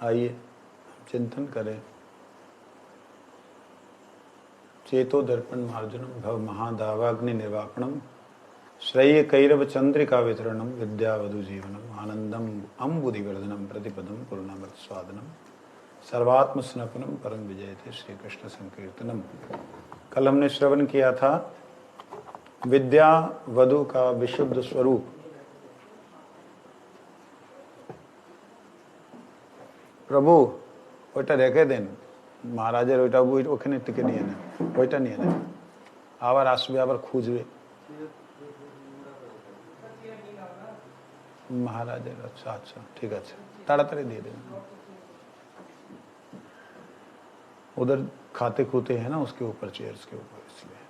आइए चिंतन करें। चेतो दर्पण मार्जनम भव महादावाग्नि निर्वापणम श्रेय कैरव चंद्रिका वितरणम विद्यावधु जीवनम आनंदम अम्बुधिवर्धनम प्रतिपदम पूर्णामृत स्वादनम सर्वात्म स्नपनम परम विजय थे श्री कृष्ण संकीर्तनम। कल हमने श्रवण किया था विद्या वधु का विशुद्ध स्वरूप। प्रभु ওইটা রেখে দেন, মহারাজের ওইটা ওখানে টিকে নিয়ে নেন, ওইটা নিয়ে নেন, আবার আসবে আবার খুঁজবে মহারাজের। আচ্ছা আচ্ছা ঠিক আছে, তাড়াতাড়ি দিয়ে देना। उधर खाते खूते हैं ना उसके ऊपर, चेयर्स के ऊपर, इसलिए।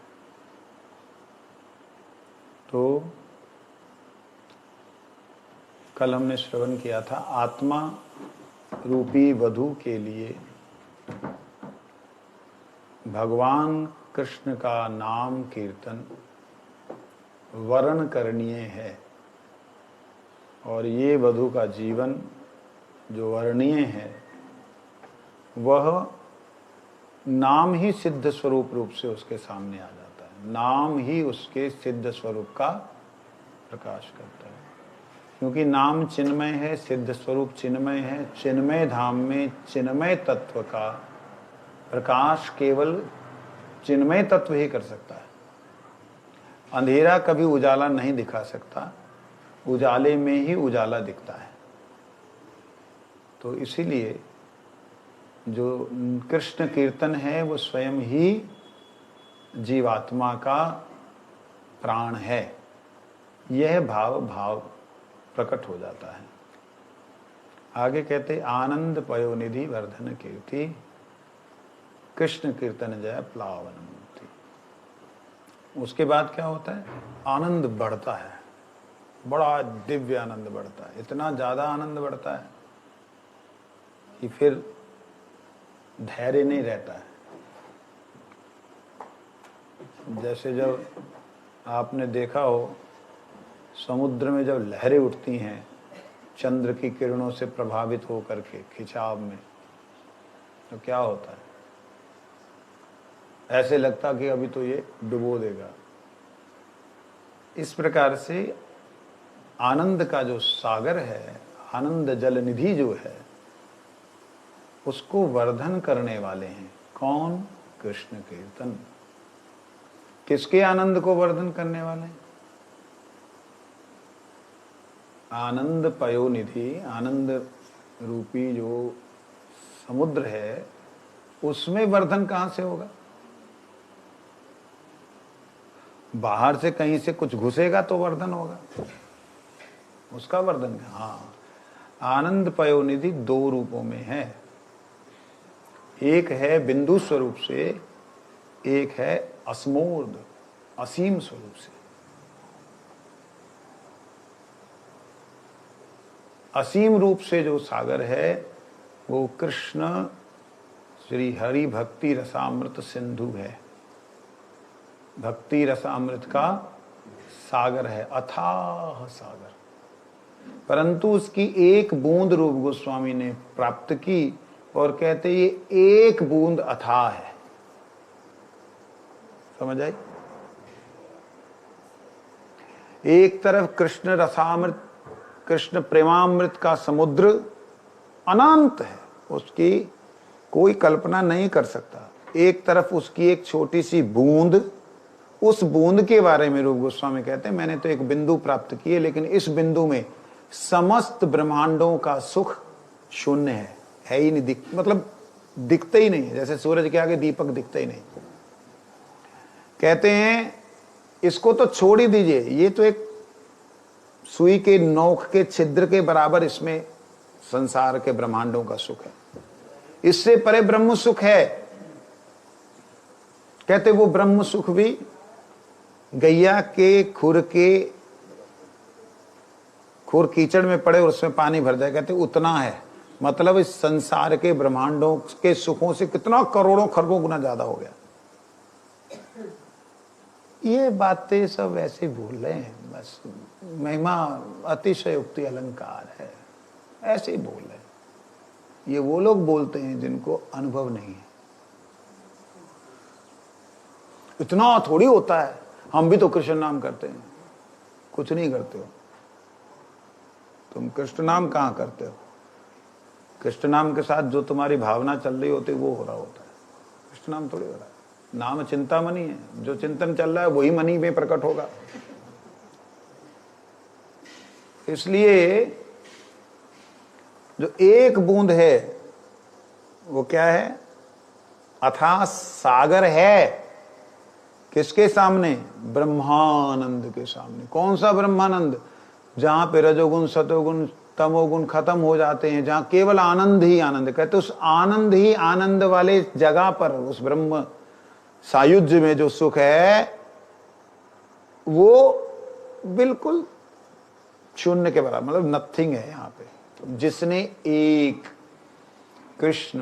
तो कल हमने श्रवण किया था आत्मा रूपी वधु के लिए भगवान कृष्ण का नाम कीर्तन वर्ण करणीय है, और ये वधु का जीवन जो वर्णीय है वह नाम ही सिद्ध स्वरूप रूप से उसके सामने आ जाता है। नाम ही उसके सिद्ध स्वरूप का प्रकाश करता है, क्योंकि नाम चिन्मय है, सिद्ध स्वरूप चिन्मय है। चिन्मय धाम में चिन्मय तत्व का प्रकाश केवल चिन्मय तत्व ही कर सकता है। अंधेरा कभी उजाला नहीं दिखा सकता, उजाले में ही उजाला दिखता है। तो इसीलिए जो कृष्ण कीर्तन है वो स्वयं ही जीवात्मा का प्राण है। यह भाव प्रकट हो जाता है। आगे कहते आनंद पयोनिधि वर्धन कीर्ति कृष्ण कीर्तन जय प्लावन मुक्ति। उसके बाद क्या होता है? आनंद बढ़ता है, बड़ा दिव्य आनंद बढ़ता है। इतना ज्यादा आनंद बढ़ता है कि फिर धैर्य नहीं रहता है। जैसे जब आपने देखा हो समुद्र में जब लहरें उठती हैं चंद्र की किरणों से प्रभावित होकर के खिंचाव में, तो क्या होता है? ऐसे लगता कि अभी तो ये डुबो देगा। इस प्रकार से आनंद का जो सागर है, आनंद जल निधि जो है, उसको वर्धन करने वाले हैं कौन? कृष्ण कीर्तन। किसके आनंद को वर्धन करने वाले हैं? आनंद पयोनिधि, आनंद रूपी जो समुद्र है उसमें वर्धन कहां से होगा? बाहर से कहीं से कुछ घुसेगा तो वर्धन होगा, उसका वर्धन। हाँ, आनंद पयोनिधि दो रूपों में है। एक है बिंदु स्वरूप से, एक है असमोर्ध असीम स्वरूप से। असीम रूप से जो सागर है वो कृष्ण श्री हरि भक्ति रसामृत सिंधु है। भक्ति रसामृत का सागर है, अथाह सागर। परंतु उसकी एक बूंद रूप गोस्वामी ने प्राप्त की और कहते ये एक बूंद अथाह है। समझ आई? एक तरफ कृष्ण रसामृत, कृष्ण प्रेमामृत का समुद्र अनंत है, उसकी कोई कल्पना नहीं कर सकता। एक तरफ उसकी एक छोटी सी बूंद, उस बूंद के बारे में रूप गोस्वामी कहते हैं मैंने तो एक बिंदु प्राप्त की है, लेकिन इस बिंदु में समस्त ब्रह्मांडों का सुख शून्य है ही नहीं, मतलब दिखते ही नहीं है। जैसे सूरज के आगे दीपक दिखते ही नहीं। कहते हैं इसको तो छोड़ ही दीजिए, ये तो एक सुई के नोक के छिद्र के बराबर इसमें संसार के ब्रह्मांडों का सुख है। इससे परे ब्रह्म सुख है। कहते वो ब्रह्म सुख भी गैया के खुर कीचड़ में पड़े और उसमें पानी भर जाए, कहते उतना है। मतलब इस संसार के ब्रह्मांडों के सुखों से कितना करोड़ों खरबों गुना ज्यादा हो गया। ये बातें सब ऐसे भूल रहे हैं, बस महिमा अतिशयोक्ति अलंकार है, ऐसे ही बोल रहे हैं। ये वो लोग बोलते हैं जिनको अनुभव नहीं है। इतना थोड़ी होता है, हम भी तो कृष्ण नाम करते हैं। कुछ नहीं करते हो तुम। कृष्ण नाम कहाँ करते हो? कृष्ण नाम के साथ जो तुम्हारी भावना चल रही होती है वो हो रहा होता है। कृष्ण नाम थोड़ी हो रहा है। नाम चिंतामणि है, जो चिंतन चल रहा है वही मणि में प्रकट होगा। इसलिए जो एक बूंद है वो क्या है? अथाह सागर है। किसके सामने? ब्रह्मानंद के सामने। कौन सा ब्रह्मानंद? जहां पे रजोगुण सतोगुण तमोगुण खत्म हो जाते हैं, जहां केवल आनंद ही आनंद। कहते उस आनंद ही आनंद वाले जगह पर, उस ब्रह्म सायुज्य में जो सुख है वो बिल्कुल शून्य के बराबर, मतलब नथिंग है यहां पे। जिसने एक कृष्ण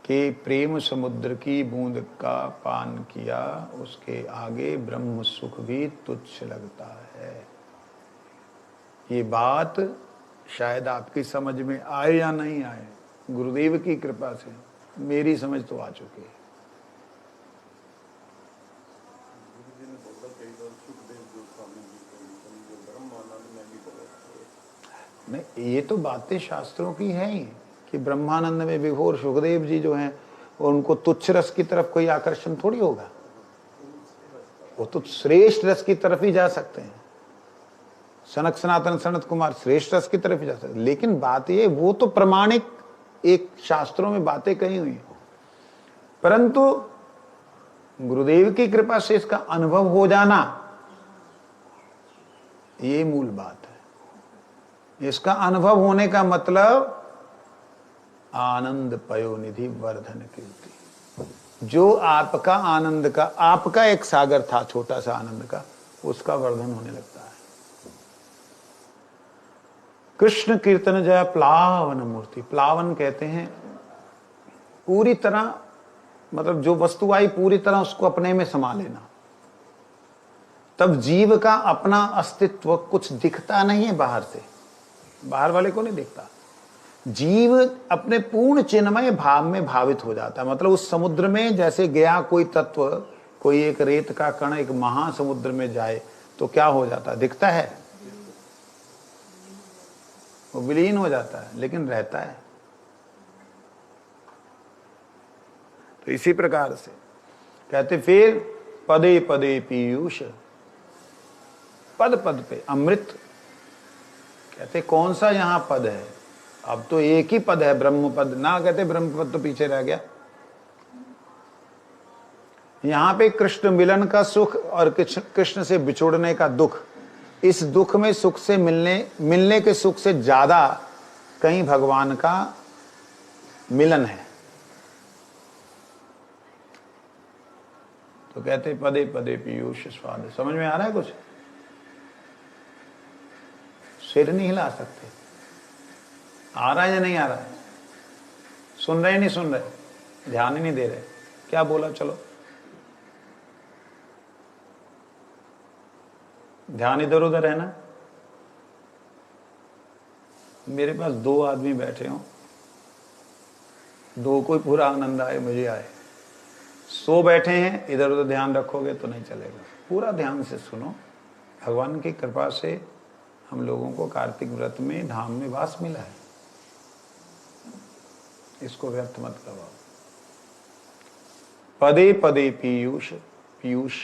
के प्रेम समुद्र की बूंद का पान किया, उसके आगे ब्रह्म सुख भी तुच्छ लगता है। ये बात शायद आपकी समझ में आए या नहीं आए, गुरुदेव की कृपा से मेरी समझ तो आ चुकी है। नहीं, ये तो बातें शास्त्रों की हैं ही कि ब्रह्मानंद में विभोर सुखदेव जी जो हैं उनको तुच्छ रस की तरफ कोई आकर्षण थोड़ी होगा। वो तो श्रेष्ठ रस की तरफ ही जा सकते हैं। सनक सनातन सनत कुमार श्रेष्ठ रस की तरफ ही जा सकते हैं। लेकिन बात ये, वो तो प्रमाणिक एक शास्त्रों में बातें कही हुई हैं, परंतु गुरुदेव की कृपा से इसका अनुभव हो जाना, ये मूल बात है। इसका अनुभव होने का मतलब आनंद पयोनिधि वर्धन कीर्ति। जो आपका आनंद का, आपका एक सागर था छोटा सा आनंद का, उसका वर्धन होने लगता है। कृष्ण कीर्तन जय प्लावन मूर्ति। प्लावन कहते हैं पूरी तरह, मतलब जो वस्तु आई पूरी तरह उसको अपने में समा लेना। तब जीव का अपना अस्तित्व कुछ दिखता नहीं है बाहर से, बाहर वाले को नहीं दिखता। जीव अपने पूर्ण चिन्मय भाव में भावित हो जाता है। मतलब उस समुद्र में जैसे गया कोई तत्व, कोई एक रेत का कण एक महासमुद्र में जाए तो क्या हो जाता है? दिखता है, वो विलीन हो जाता है, लेकिन रहता है। तो इसी प्रकार से कहते फिर पदे पदे पीयूष, पद पद पे अमृत। कहते कौन सा यहां पद है? अब तो एक ही पद है, ब्रह्म पद ना। कहते ब्रह्म पद तो पीछे रह गया। यहां पे कृष्ण मिलन का सुख और कृष्ण से बिछुड़ने का दुख, इस दुख में सुख से मिलने के सुख से ज्यादा कहीं भगवान का मिलन है। तो कहते पदे पदे पीयूष स्वाद। समझ में आ रहा है कुछ? सिर नहीं हिला सकते। आ रहा है या नहीं आ रहा है? सुन रहे नहीं सुन रहे? ध्यान ही नहीं दे रहे। क्या बोला? चलो ध्यान इधर उधर है ना। मेरे पास दो आदमी बैठे हों, दो कोई पूरा आनंद आए मुझे आए। सो बैठे हैं, इधर उधर ध्यान रखोगे तो नहीं चलेगा। पूरा ध्यान से सुनो। भगवान की कृपा से हम लोगों को कार्तिक व्रत में धाम में वास मिला है, इसको व्यर्थ मत करवाओ। पदे पदे पीयूष, पीयूष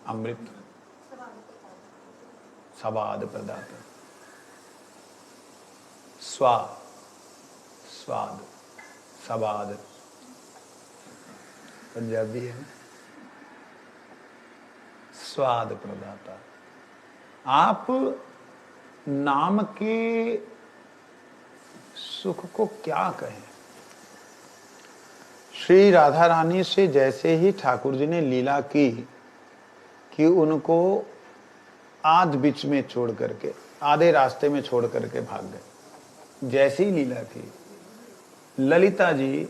अमृत स्वाद प्रदाता। स्वाद स्वाद स्वाद पंजाबी है। स्वाद प्रदाता। आप नाम के सुख को क्या कहें? श्री राधा रानी से जैसे ही ठाकुर जी ने लीला की कि उनको आध बीच में छोड़ करके, आधे रास्ते में छोड़ करके भाग गए, जैसी ही लीला की, ललिता जी,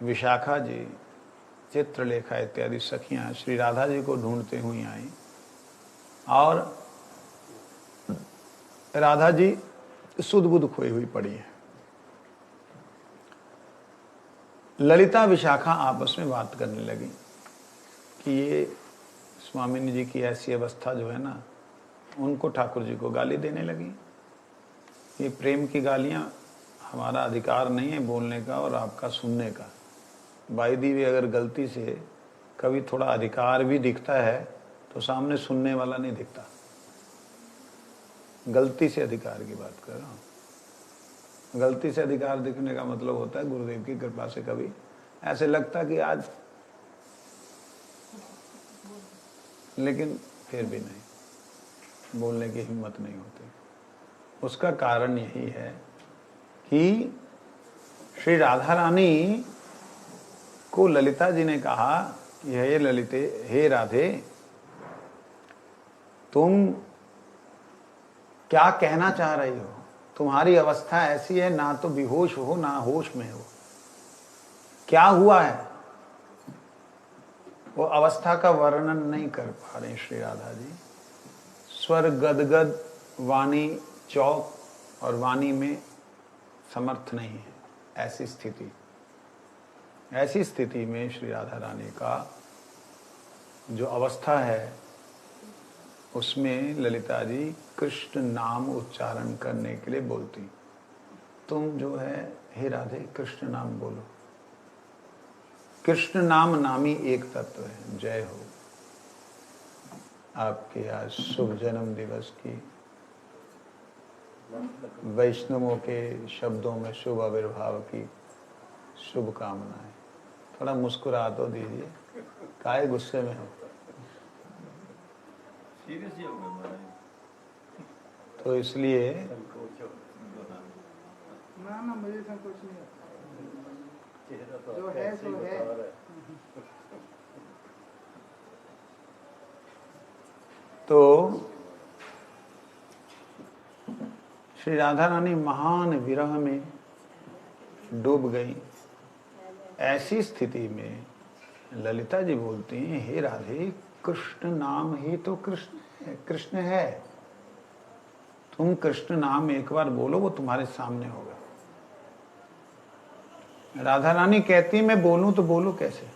विशाखा जी, चित्रलेखा इत्यादि सखियां श्री राधा जी को ढूंढते हुई आई और राधा जी सुध बुध खोई हुई पड़ी है। ललिता विशाखा आपस में बात करने लगी कि ये स्वामिनी जी की ऐसी अवस्था जो है ना, उनको ठाकुर जी को गाली देने लगी। ये प्रेम की गालियां हमारा अधिकार नहीं है बोलने का और आपका सुनने का। बाई दी भी अगर गलती से कभी थोड़ा अधिकार भी दिखता है तो सामने सुनने वाला नहीं दिखता। गलती से अधिकार की बात कर रहा हूँ। गलती से अधिकार दिखने का मतलब होता है गुरुदेव की कृपा से कभी ऐसे लगता कि आज, लेकिन फिर भी नहीं, बोलने की हिम्मत नहीं होती। उसका कारण यही है कि श्री राधा रानी को ललिता जी ने कहा, हे ललिते, हे राधे, तुम क्या कहना चाह रही हो? तुम्हारी अवस्था ऐसी है, ना तो बेहोश हो ना होश में हो। क्या हुआ है? वो अवस्था का वर्णन नहीं कर पा रहे श्री राधा जी। स्वर गदगद, वाणी चौक और वाणी में समर्थ नहीं है। ऐसी स्थिति में श्री राधा रानी का जो अवस्था है उसमें ललिता जी कृष्ण नाम उच्चारण करने के लिए बोलती, तुम जो है हे राधे कृष्ण नाम बोलो। कृष्ण नाम नामी एक तत्व है। जय हो आपके आज शुभ जन्म दिवस की वैष्णवों के शब्दों में शुभ आविर्भाव की शुभकामनाएं। थोड़ा मुस्कुरा तो दीजिए, काहे गुस्से में हो? तो इसलिए ना मुझे संकोच नहीं है, जो है सो है। तो श्री राधा रानी महान विरह में डूब गई। ऐसी स्थिति में ललिता जी बोलती हैं, हे राधे, कृष्ण नाम ही तो कृष्ण है। तुम कृष्ण नाम एक बार बोलो, वो तुम्हारे सामने होगा। राधा रानी कहती, मैं बोलूं तो बोलूं कैसे?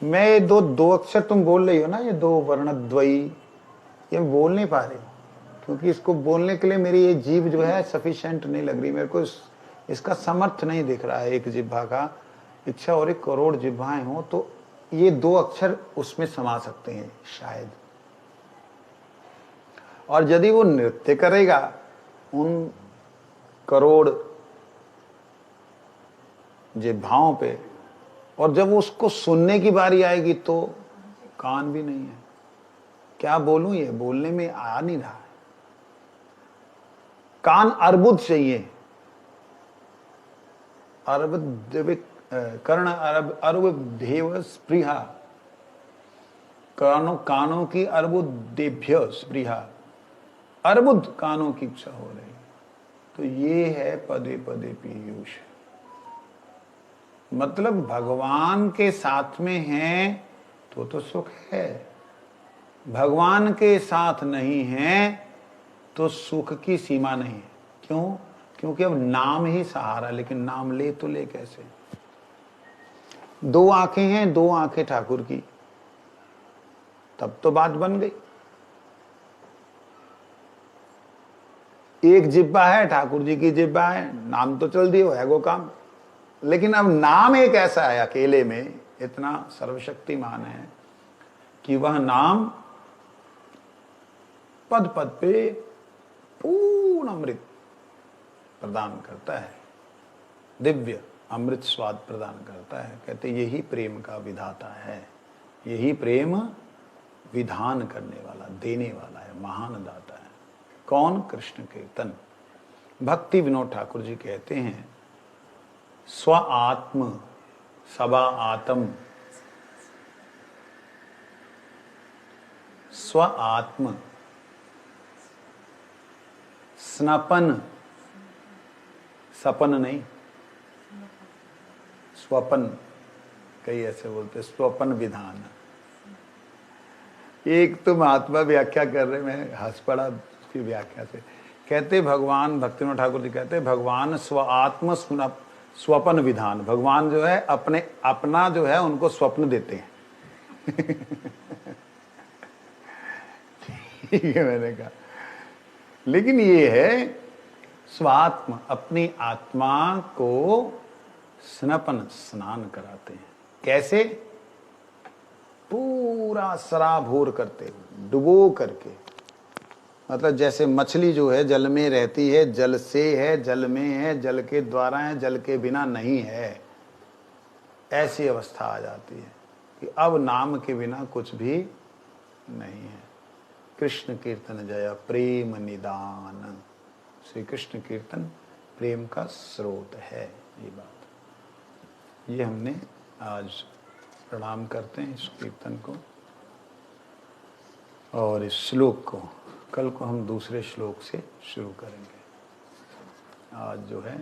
मैं ये दो अक्षर तुम बोल रही हो ना, ये दो वर्णद्वयी, ये बोल नहीं पा रही, क्योंकि इसको बोलने के लिए मेरी ये जीभ जो है सफिशिएंट नहीं लग रही। मेरे को इसका समर्थ नहीं दिख रहा है। एक जिह्वा का इच्छा और 1 करोड़ जिह्वाएं हो तो ये 2 अक्षर उसमें समा सकते हैं शायद। और यदि वो नृत्य करेगा उन करोड़ जिह्वाओं पे, और जब उसको सुनने की बारी आएगी तो कान भी नहीं है। क्या बोलूं, ये बोलने में आ नहीं रहा है। कान अर्बुद चाहिए, कर्ण अर्बुदेव स्पृहा, कानों की अर्बुदेभ्य स्पृहा, अर्बुद कानों की इच्छा हो रही। तो ये है पदे पदे पीयूष। मतलब भगवान के साथ में है तो सुख है, भगवान के साथ नहीं है तो सुख की सीमा नहीं है। क्यों? क्योंकि अब नाम ही सहारा, लेकिन नाम ले तो ले कैसे? 2 आंखें हैं, 2 आंखें ठाकुर की, तब तो बात बन गई। एक जिब्बा है, ठाकुर जी की जिब्बा है, नाम तो चल दियो है वो काम। लेकिन अब नाम एक ऐसा है अकेले में इतना सर्वशक्तिमान है कि वह नाम पद पद पे पूर्ण अमृत प्रदान करता है, दिव्य अमृत स्वाद प्रदान करता है। कहते यही प्रेम का विधाता है, यही प्रेम विधान करने वाला, देने वाला है, महान दाता है। कौन? कृष्ण कीर्तन। भक्ति विनोद ठाकुर जी कहते हैं, स्व आत्म सबा आत्म, स्व आत्म स्नपन, सपन नहीं, स्वपन, कई ऐसे बोलते, स्वपन विधान। एक तो महात्मा व्याख्या कर रहे, मैं हंस पड़ा उसकी व्याख्या से। कहते भगवान भक्तिनाथ ठाकुर जी कहते भगवान आत्म स्वप्न विधान, भगवान जो है अपने अपना जो है उनको स्वप्न देते हैं। ठीक है, मैंने कहा लेकिन ये है स्वात्म, अपनी आत्मा को स्नपन स्नान कराते हैं। कैसे? पूरा सराबोर करते हुए, डुबो करके। मतलब जैसे मछली जो है जल में रहती है, जल से है, जल में है, जल के द्वारा है, जल के बिना नहीं है, ऐसी अवस्था आ जाती है कि अब नाम के बिना कुछ भी नहीं है। कृष्ण कीर्तन जय प्रेम निदान, श्री कृष्ण कीर्तन प्रेम का स्रोत है। ये बात, ये हमने आज प्रणाम करते हैं इस कीर्तन को और इस श्लोक को। कल को हम दूसरे श्लोक से शुरू करेंगे। आज जो है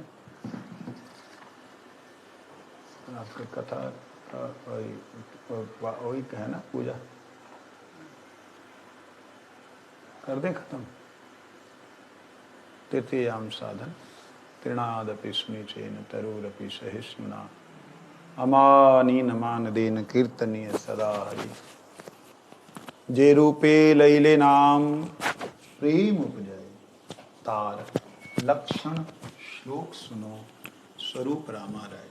आपकी कथा वही है ना, पूजा कर दें खत्म। तृतीयाम साधन तृणादपि स्मृचेन तरुरपि सहिष्णुना अमानीन मानदेन कीर्तनीय सदा हरि। जे रूपे लैले नाम प्रेम उपजय, तार लक्षण श्लोक सुनो स्वरूप रामा राय।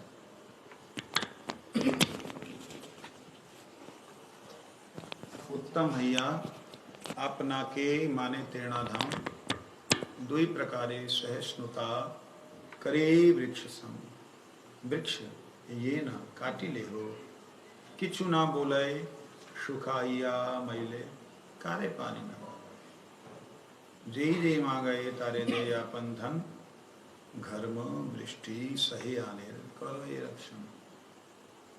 उत्तम हैया अपना के माने तेरणा धाम, दुई प्रकारे सहिष्णुता करे वृक्ष सम। वृक्ष ये ना काटी ले हो, किचु ना बोले सुखाइया मैले, कारे पानी न हो। जे मांगे तारे दे अपन धन, घर्म वृष्टि सही आने करो रक्षण।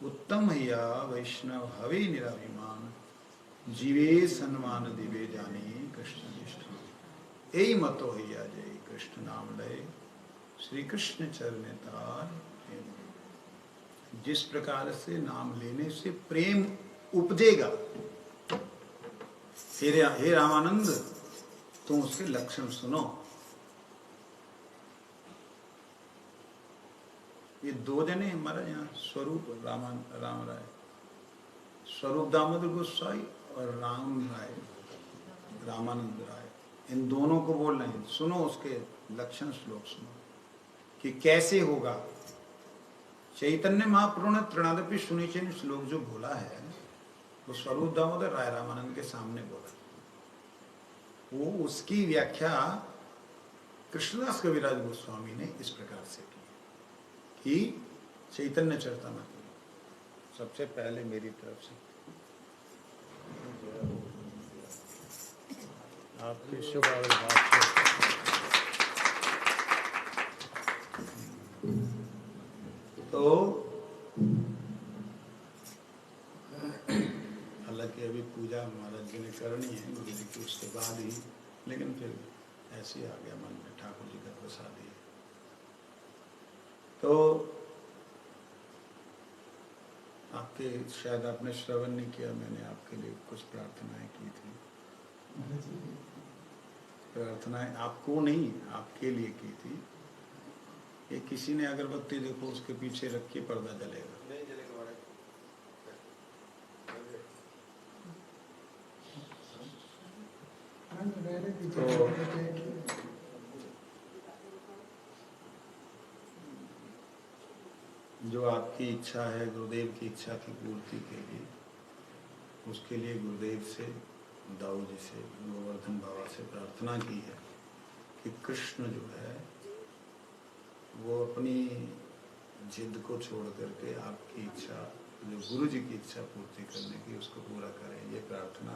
उत्तम हैया वैष्णव हवे निराभिमान, जीवे सन्मान दिवे जाने कृष्ण निष्ठा। यही मतो हैया जय कृष्ण नाम लय, श्री कृष्ण चरण तार। जिस प्रकार से नाम लेने से प्रेम उपजेगा, हे रामानंद तुम उसके लक्षण सुनो। ये दो जने हमारे यहाँ, स्वरूप राम राय, स्वरूप दामोदर गोस्वामी और राम राय रामानंद राय, इन दोनों को बोल रहे हैं सुनो उसके लक्षण श्लोक सुनो कि कैसे होगा। चैतन्य महाप्रभु ने तृणादपि सुनिचेन श्लोक जो बोला है वो स्वरूप दामोदर राय रामानंद के सामने बोला। वो उसकी व्याख्या कृष्णदास कविराज गोस्वामी ने इस प्रकार से की कि चैतन्य चरितमृत सबसे पहले मेरी तरफ से आपके शुभ आविर्भाव से तो हालांकि अभी पूजा महाराज जी ने करनी है गुरु जी की, उसके बाद ही, लेकिन फिर ऐसे ही आ गया मन में, ठाकुर जी का प्रसाद ही। तो आपके शायद आपने श्रवण नहीं किया, मैंने आपके लिए कुछ प्रार्थनाएं की थी। प्रार्थनाएं आपको नहीं, आपके लिए की थी। ये किसी ने अगरबत्ती देखो उसके पीछे रख के पर्दा जलेगा, नहीं जलेगा। तो जो आपकी इच्छा है गुरुदेव की इच्छा की पूर्ति के लिए, उसके लिए गुरुदेव से, दाऊ जी से, गोवर्धन बाबा से प्रार्थना की है कि कृष्ण जो है वो अपनी जिद को छोड़ करके आपकी इच्छा, जो गुरु जी की इच्छा पूर्ति करने की, उसको पूरा करें। ये प्रार्थना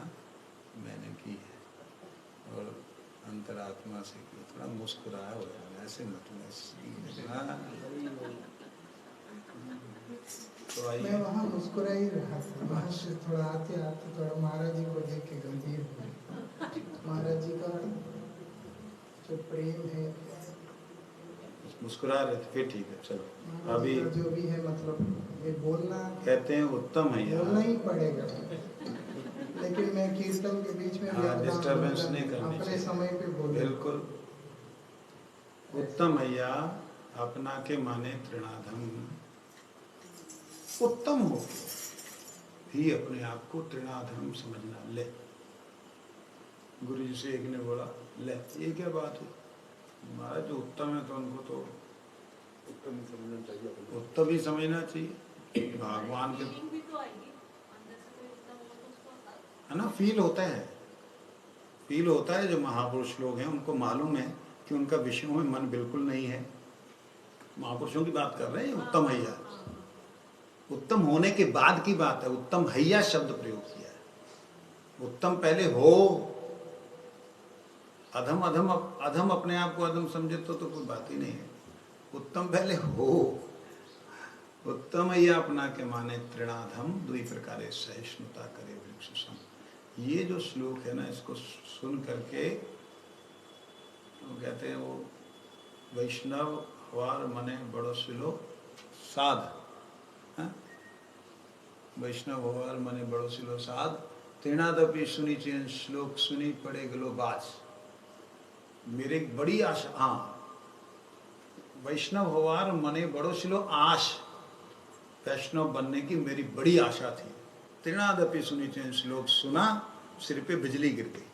मैंने की है और अंतरात्मा से की। थोड़ा मुस्कुराया हो जाए, ऐसे मतलब तो मैं वहाँ मुस्कुरा ही रहा था। वहाँ से थोड़ा आते आते थोड़ा महाराज जी को देख के गंभीर हुए। महाराज जी का जो प्रेम है, मुस्कुरा रहे थे, फिर ठीक है चलो। अभी जो भी है मतलब ये बोलना कहते हैं उत्तम है, बोलना ही पड़ेगा। लेकिन मैं कीर्तन के बीच में व्यवधान डिस्टर्बेंस नहीं करनी अपने चाहिए। समय पे बोलूं। बिल्कुल। उत्तम हैया अपना के माने तृणाधम, उत्तम हो ही अपने आप को तृणाधम समझना। ले, गुरु जी से एक ने बोला, ले ये क्या बात है महाराज, जो उत्तम है तो उनको तो उत्तम ही समझना चाहिए। उत्तम ही समझना चाहिए। भगवान के फीलिंग भी तो आएगी अंदर से, कोई उत्तम हो तो उसको है ना, फील होता है, फील होता है। जो महापुरुष लोग हैं उनको मालूम है कि उनका विषयों में मन बिल्कुल नहीं है। महापुरुषों की बात कर रहे हैं, उत्तम हैया। उत्तम होने के बाद की बात है, उत्तम हैया शब्द प्रयोग किया है। उत्तम पहले हो, अधम अधम अधम अपने आप को अधम समझे तो कोई बात ही नहीं है। उत्तम पहले हो। उत्तम हैया अपना के माने तृणाधम, दुई प्रकारे सहिष्णुता करे वृक्ष सम। ये जो श्लोक है ना, इसको सुन करके वो कहते हैं, वो वैष्णव हवार मने बड़ो सिलो साध, वैष्णव हवार मने बड़ो सिलो साध, तृणादपि सुनी चेन श्लोक सुनी पड़े गलो बाज। मेरे एक बड़ी आशा, हाँ, वैष्णव हवार मने बड़ो सिलो आश, वैष्णव बनने की मेरी बड़ी आशा थी। तृणादपि सुनी चेन श्लोक सुना, सिर पे बिजली गिर गई।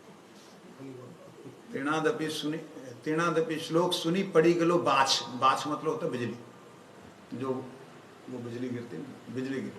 तृणादपि श्लोक सुनी पड़ी गलो बाछ, बाछ मतलब होता है बिजली, जो वो बिजली गिरती है, बिजली गिर